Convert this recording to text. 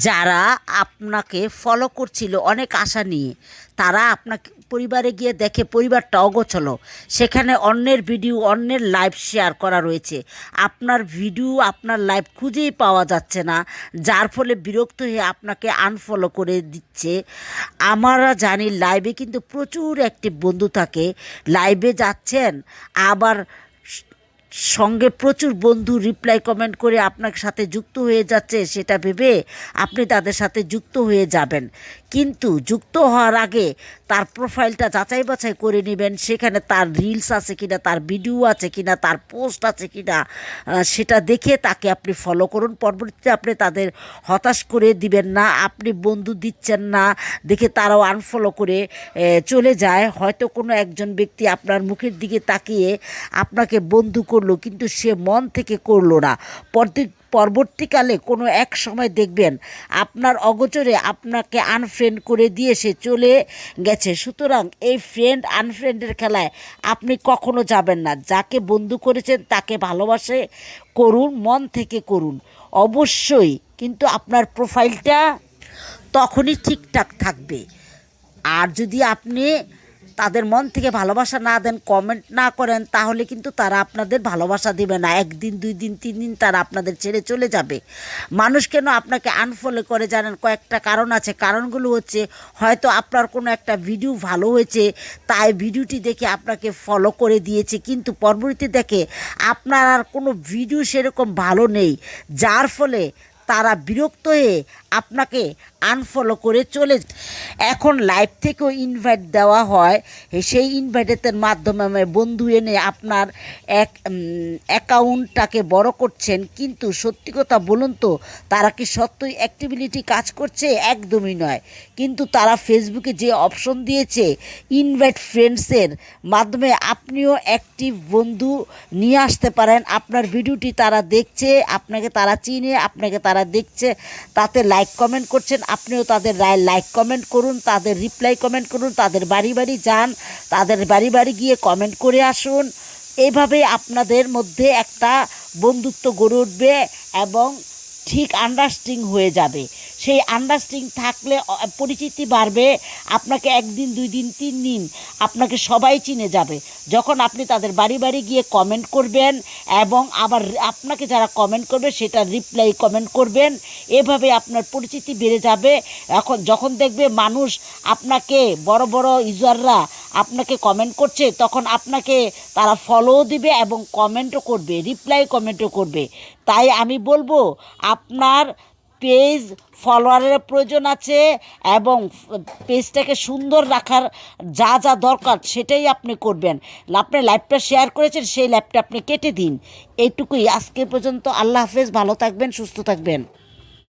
যারা আপনাকে ফলো করছিল অনেক আশা নিয়ে, তারা আপনাকে পরিবারে গিয়ে দেখে পরিবারটা অগোছালো, সেখানে অন্যের ভিডিও অন্যের লাইভ শেয়ার করা রয়েছে, আপনার ভিডিও আপনার লাইভ খুঁজেই পাওয়া যাচ্ছে না, যার ফলে বিরক্ত হয়ে আপনাকে আনফলো করে দিচ্ছে। আমরা জানি লাইভে কিন্তু প্রচুর অ্যাক্টিভ বন্ধু থাকে, লাইভে যাচ্ছেন আবার সঙ্গে প্রচুর বন্ধু রিপ্লাই কমেন্ট করে আপনার সাথে যুক্ত হয়ে যাচ্ছে, সেটা ভেবে আপনি তাদের সাথে যুক্ত হয়ে যাবেন। কিন্তু যুক্ত হওয়ার আগে তার প্রোফাইলটা যাচাই বাছাই করে নেবেন, সেখানে তার রিলস আছে কিনা, তার ভিডিও আছে কিনা, তার পোস্ট আছে কিনা, সেটা দেখে তাকে আপনি ফলো করুন। পরবর্তীতে আপনি তাদের হতাশ করে দিবেন না, আপনি বন্ধু দিচ্ছেন না দেখে তারাও আনফলো করে চলে যায়। হয়তো কোনো একজন ব্যক্তি আপনার মুখের দিকে তাকিয়ে আপনাকে বন্ধু করলো, কিন্তু সে মন থেকে করলো না। পরবর্তীকালে কোনো এক সময় দেখবেন আপনার অগোচরে আপনাকে আনফ্রেন্ড করে দিয়ে সে চলে গেছে। সুতরাং এই ফ্রেন্ড আনফ্রেন্ডের খেলায় আপনি কখনো যাবেন না। যাকে বন্ধু করেছেন তাকে ভালোবাসে করুন, মন থেকে করুন অবশ্যই, কিন্তু আপনার প্রোফাইলটা তখনই ঠিকঠাক থাকবে। আর যদি আপনি তাদের মন থেকে ভালোবাসা না দেন, কমেন্ট না করেন, তাহলে কিন্তু তারা আপনাদের ভালোবাসা দেবে না। একদিন, 2 দিন, 3 দিন তারা আপনাদের ছেড়ে চলে যাবে। মানুষ কেন আপনাকে আনফলো করে জানেন? কয়েকটা কারণ আছে। কারণগুলো হচ্ছে, হয়তো আপনার কোনো একটা ভিডিও ভালো হয়েছে, তাই ভিডিওটি দেখে আপনাকে ফলো করে দিয়েছে, কিন্তু পরবর্তীতে দেখে আপনার আর কোনো ভিডিও সেরকম ভালো নেই, যার ফলে তারা বিরক্ত হয়ে আপনাকে আনফলো করে চলে। এখন লাইভ থেকেও ইনভাইট দেওয়া হয়, সেই ইনভাইটের মাধ্যমে বন্ধু এনে আপনার অ্যাকাউন্টটাকে বড় করছেন। কিন্তু সত্যি কথা বলুন তো, তারা কি সত্যই অ্যাক্টিভিটি কাজ করছে? একদমই নয়। কিন্তু তারা ফেসবুকে যে অপশন দিয়েছে ইনভাইট ফ্রেন্ডসের মাধ্যমে, আপনিও অ্যাক্টিভ বন্ধু নিয়ে আসতে পারেন। আপনার ভিডিওটি তারা দেখছে, আপনাকে তারা চিনে, আপনাকে তারা দেখছে, তাতে লাইক কমেন্ট করছেন, আপনিও তাদের লাইক কমেন্ট করুন, তাদের রিপ্লাই কমেন্ট করুন, তাদের বাড়ি বাড়ি যান, তাদের বাড়ি বাড়ি গিয়ে কমেন্ট করে আসুন। এইভাবে আপনাদের মধ্যে একটা বন্ধুত্ব গড়ে উঠবে এবং ঠিক আন্ডারস্ট্যান্ডিং হয়ে যাবে। সেই আন্ডারস্ট্যান্ডিং থাকলে পরিচিতি বাড়বে। আপনাকে 1 দিন, 2 দিন, 3 দিন আপনাকে সবাই চিনে যাবে, যখন আপনি তাদের বাড়ি বাড়ি গিয়ে কমেন্ট করবেন এবং আবার আপনাকে যারা কমেন্ট করবে সেটা রিপ্লাই কমেন্ট করবেন। এভাবে আপনার পরিচিতি বেড়ে যাবে। এখন যখন দেখবে মানুষ আপনাকে, বড় বড় ইউজাররা আপনাকে কমেন্ট করছে, তখন আপনাকে তারা ফলোও দিবে এবং কমেন্টও করবে, রিপ্লাই কমেন্টও করবে। তাই আমি বলবো, আপনার পেজ ফলোয়ারের প্রয়োজন আছে এবং পেজটাকে সুন্দর রাখার যা যা দরকার সেটাই আপনি করবেন। আপনি লাইভটা শেয়ার করেছেন, সেই লাইভটা আপনি কেটে দিন। এইটুকুই আজকে পর্যন্ত। আল্লাহ হাফেজ, ভালো থাকবেন, সুস্থ থাকবেন।